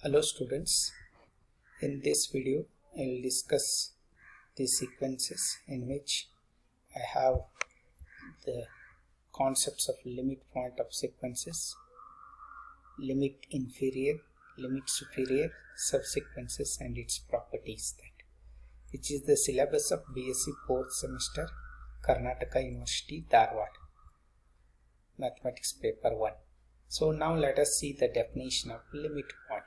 Hello students, in this video I will discuss the sequences in which I have the concepts of limit point of sequences, limit inferior, limit superior, subsequences and its properties, which is the syllabus of BSc 4th semester, Karnataka University, Dharwad, Mathematics paper 1. So now let us see the definition of limit point.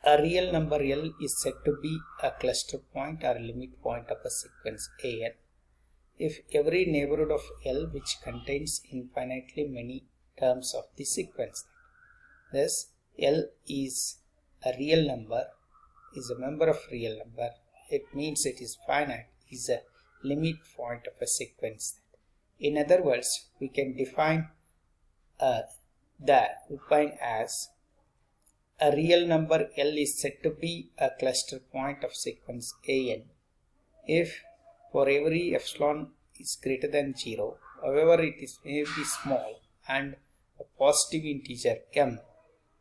A real number L is said to be a cluster point or limit point of a sequence AN if every neighborhood of L which contains infinitely many terms of the sequence. Thus, L is a real number, is a member of real number. It means it is finite, is a limit point of a sequence. In other words, we can define as a real number L is said to be a cluster point of sequence AN if for every epsilon is greater than 0, however it may be small, and a positive integer m,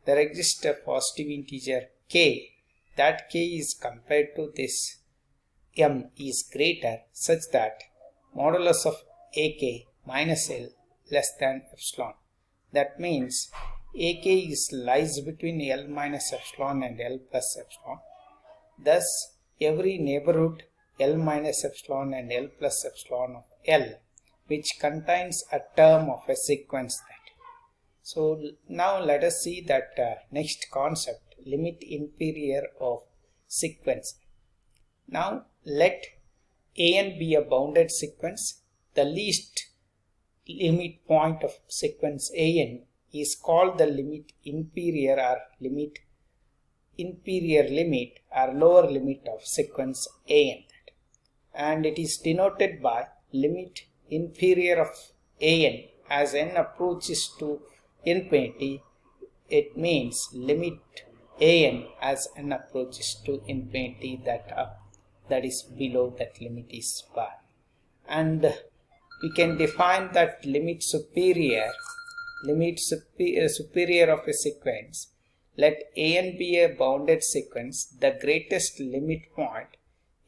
there exists a positive integer k, that k is compared to this m is greater such that modulus of ak minus L less than epsilon. That means ak lies between L minus epsilon and L plus epsilon. Thus, every neighborhood L minus epsilon and L plus epsilon of L which contains a term of a sequence that. So now let us see that next concept, limit inferior of sequence. Now let AN be a bounded sequence. The least limit point of sequence AN is called the limit inferior or lower limit of sequence AN, and it is denoted by limit inferior of AN as n approaches to infinity. It means limit AN as n approaches to infinity, that is below that limit is bar. And we can define that limit superior of a sequence. Let AN be a bounded sequence. The greatest limit point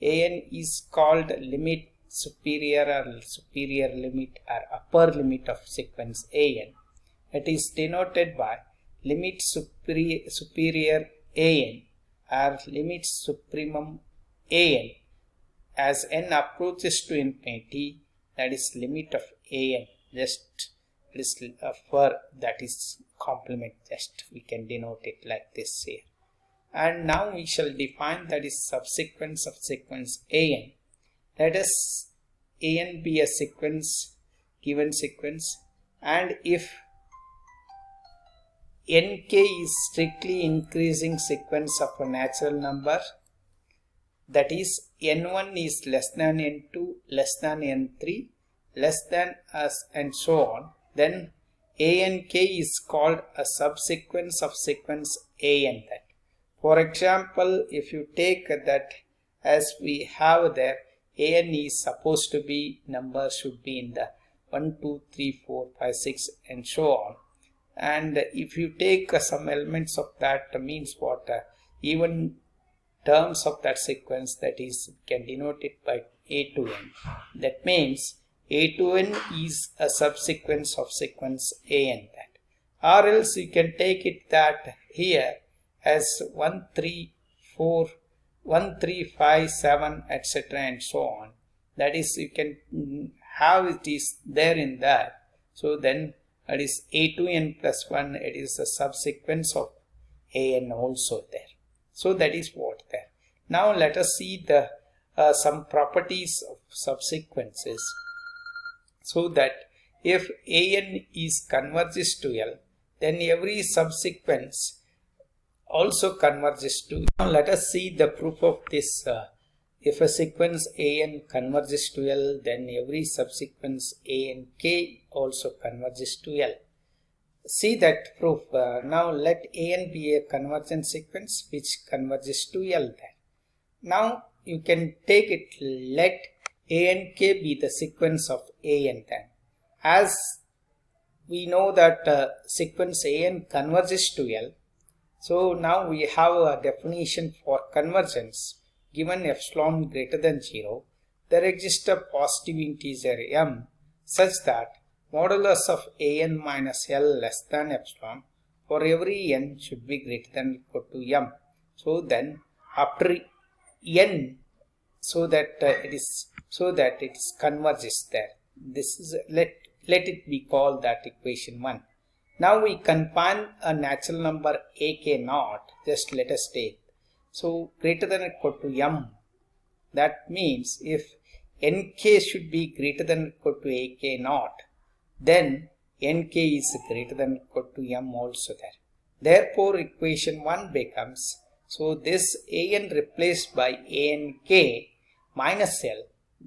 AN is called limit superior or superior limit or upper limit of sequence AN. It is denoted by limit superior AN or limit supremum AN as n approaches to infinity, that is limit of AN, just for that is complement, just we can denote it like this here. And now we shall define that is subsequence of sequence AN. Let us AN be a sequence, given sequence, and if nk is strictly increasing sequence of a natural number, that is n1 is less than n2, less than n3, less than us, and so on, then ANK is called a subsequence of sequence AN. For example, if you take that as we have there, AN is supposed to be, number should be in the 1, 2, 3, 4, 5, 6 and so on. And if you take some elements of that, means what? Even terms of that sequence, that is, can denote it by A to N. That means A to N is a subsequence of sequence AN. Or else you can take it that here as 1, 3, 4, 1, 3, 5, 7, etc. and so on. That is, you can have it is there in that. So then that is A to N plus 1, it is a subsequence of AN also there. So that is what there. Now let us see the some properties of subsequences. So that if AN is converges to L, then every subsequence also converges to. Now let us see the proof of this. If a sequence AN converges to L, then every subsequence ANK also converges to L. See that proof. Now let AN be a convergent sequence which converges to L then. Now you can take it, let ANK be the sequence of AN then. As we know that sequence AN converges to L, So now we have a definition for convergence. Given epsilon greater than 0, there exists a positive integer m such that modulus of an minus L less than epsilon for every n should be greater than or equal to m. So then after n, so that it converges there. This is let it be called that equation 1. Now we confine a natural number ak naught, just let us take. So greater than or equal to m. That means if nk should be greater than or equal to ak naught, then nk is greater than or equal to m also there. Therefore equation 1 becomes, so this an replaced by ank minus L,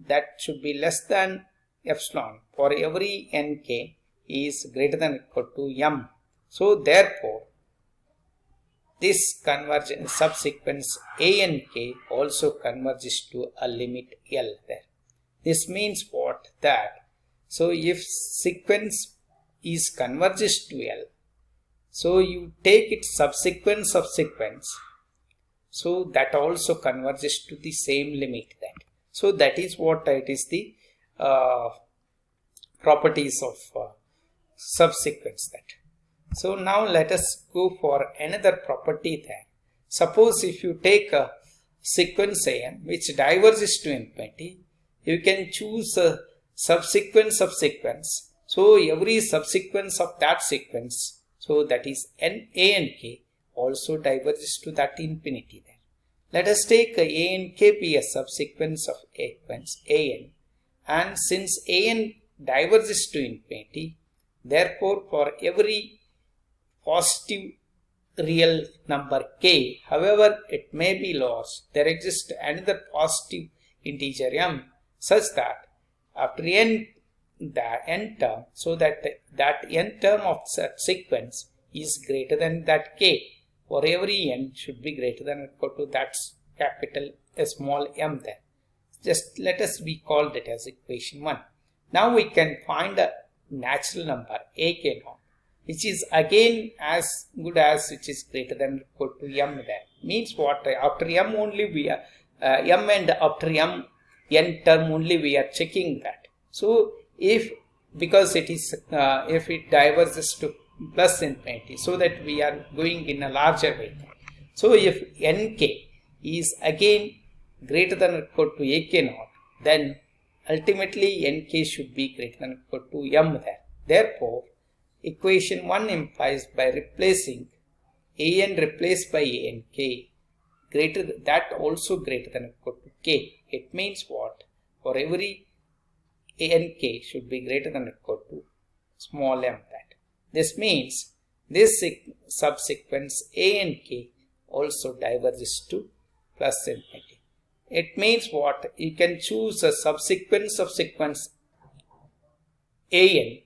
that should be less than epsilon for every nk is greater than or equal to m. So therefore this convergence subsequence ank also converges to a limit L there. This means what? That so if sequence is converges to L, so you take its subsequence, so that also converges to the same limit that. So that is what it is the properties of subsequence that. So now let us go for another property there. Suppose if you take a sequence an which diverges to infinity, you can choose a subsequence. So every subsequence of that sequence, so that is n a and k, also diverges to that infinity there. Let us take a and k be a subsequence of sequence an, and since an diverges to infinity, therefore for every positive real number k, however it may be lost, there exists another positive integer m such that after n term, so that n term of that sequence is greater than that k. For every n should be greater than or equal to that capital small m there. Just let us be called it as equation 1. Now we can find a natural number ak naught, which is again as good as which is greater than or equal to m there. Means what? After m only we are m, and after m n term only we are checking that. So if because it is if it diverges to plus infinity, so that we are going in a larger way. So if nk is again greater than or equal to ak naught, then ultimately nk should be greater than or equal to m there. Therefore equation 1 implies by replacing an replaced by ank greater that also greater than or equal to k. It means what? For every ank should be greater than or equal to small m that. This means this subsequence ank also diverges to plus infinity. It means what? You can choose a subsequence of sequence an,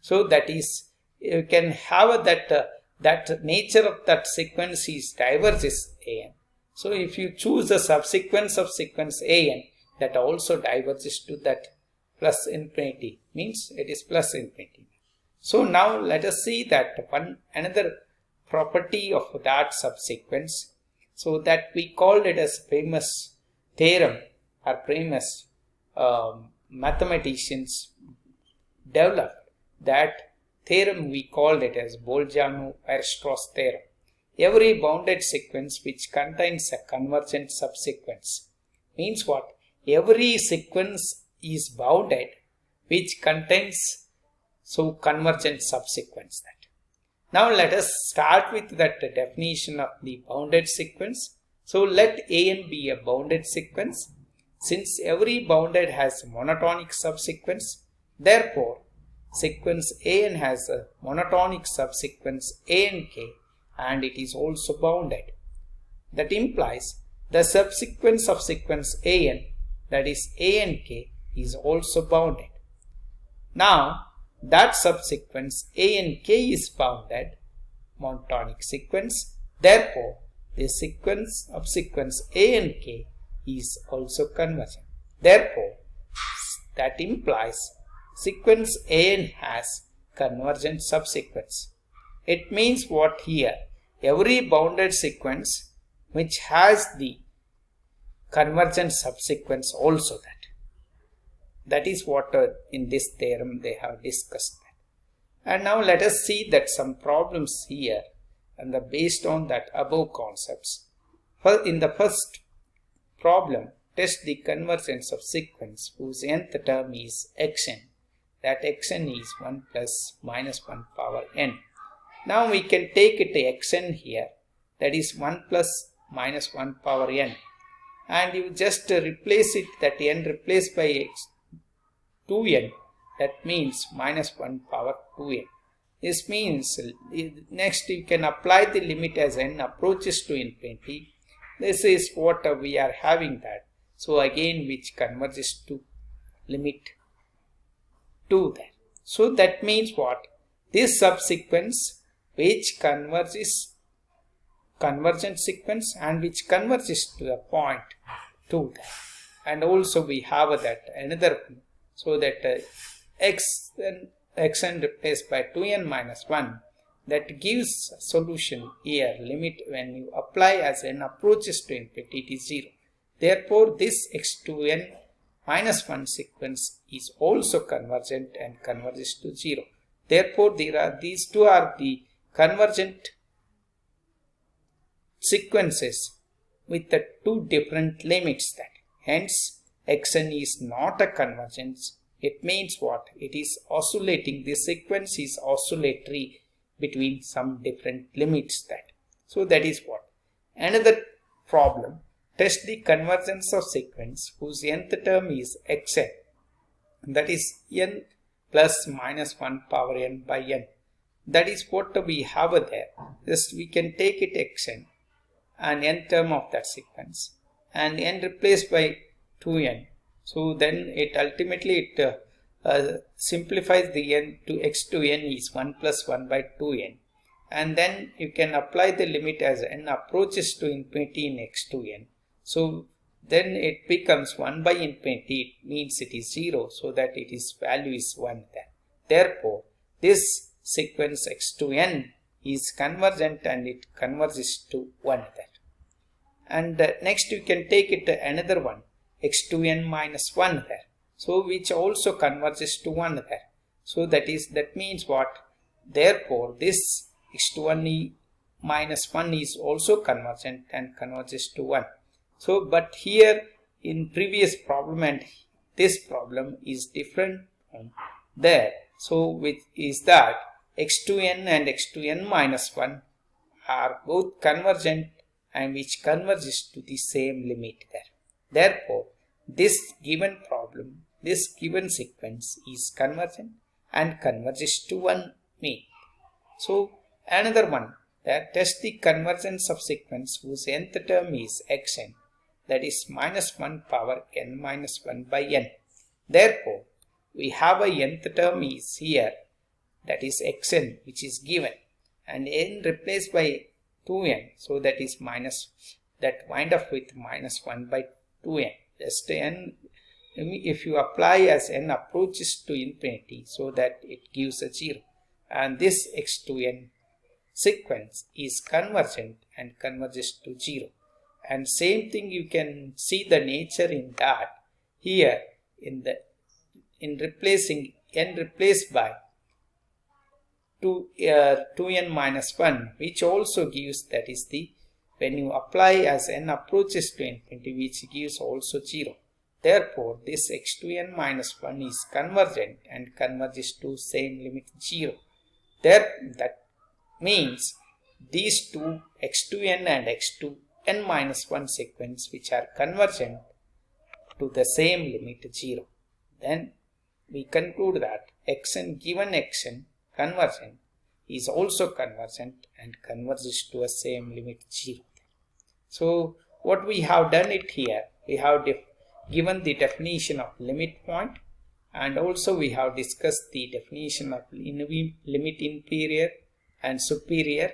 so that is you can have that nature of that sequence is diverges an. So if you choose a subsequence of sequence an, that also diverges to that plus infinity, means it is plus infinity. So now let us see that another property of that subsequence, so that we called it as famous theorem or famous mathematicians developed. That theorem we called it as Bolzano-Weierstrass theorem. Every bounded sequence which contains a convergent subsequence, means what? Every sequence is bounded which contains so convergent subsequence that. Now let us start with that definition of the bounded sequence. So let an be a bounded sequence. Since every bounded has a monotonic subsequence, therefore sequence an has a monotonic subsequence ank, and it is also bounded. That implies the subsequence of sequence an, that is ank, is also bounded. Now that subsequence ank is bounded monotonic sequence, therefore the sequence of sequence ank is also convergent. Therefore that implies sequence an has convergent subsequence. It means what here? every bounded sequence which has the convergent subsequence also that. That is what in this theorem they have discussed. And now let us see that some problems here and based on that above concepts. In the first problem, test the convergence of sequence whose nth term is xn. That xn is 1 plus minus 1 power n. Now we can take it xn here, that is 1 plus minus 1 power n, and you just replace it, that n replaced by 2n, that means minus 1 power 2n. This means next you can apply the limit as n approaches to infinity. This is what we are having that. So again which converges to limit 2 there. So that means what? This subsequence which converges convergent sequence and which converges to a point 2 there. And also we have that another one. So that xn replaced by 2n minus 1, that gives solution here limit when you apply as n approaches to infinity, it is 0. Therefore this x2n minus 1 sequence is also convergent and converges to 0. Therefore these two are the convergent sequences with the two different limits that. Hence xn is not a convergence. It means what? It is oscillating. The sequence is oscillatory between some different limits that. So that is what. Another problem. Test the convergence of sequence whose nth term is xn. That is n plus minus 1 power n by n. That is what we have there. Just we can take it xn and n term of that sequence and n replaced by 2n. So then it ultimately simplifies the n to x to n is 1 plus 1 by 2n. And then you can apply the limit as n approaches to infinity in x to n. So then it becomes 1 by infinity, it means it is 0, so that its value is 1 then. Therefore, this sequence x to n is convergent and it converges to 1 then. And next you can take it another one, x to n minus 1 there. So which also converges to 1 there. So that means what? Therefore, this x to n minus 1 is also convergent and converges to 1. So, but here in previous problem and this problem is different from there. So, which is that x to n and x to n minus 1 are both convergent and which converges to the same limit there. Therefore, this given problem, this given sequence is convergent and converges to 1 mean. So, another one, that test the convergence of sequence whose nth term is xn, that is minus 1 power n minus 1 by n. Therefore, we have a nth term is here, that is xn, which is given, and n replaced by 2n, so that is minus, that wind up with minus 1 by 2n. Just n, if you apply as n approaches to infinity, so that it gives a 0. And this x to n sequence is convergent and converges to 0. And same thing you can see the nature in that here in replacing n replaced by 2n minus 1, which also gives, that is the, when you apply as n approaches to infinity, which gives also 0. Therefore, this x to n minus 1 is convergent and converges to same limit 0. That means these two x to n and x to n minus 1 sequence which are convergent to the same limit 0. Then we conclude that xn given xn convergent is also convergent and converges to a same limit 0. So what we have done it here, we have given the definition of limit point, and also we have discussed the definition of limit inferior and superior,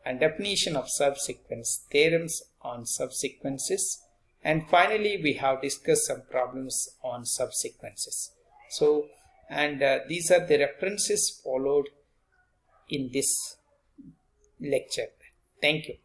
and definition of subsequence, theorems on subsequences, and finally we have discussed some problems on subsequences. So, and these are the references followed in this lecture. Thank you.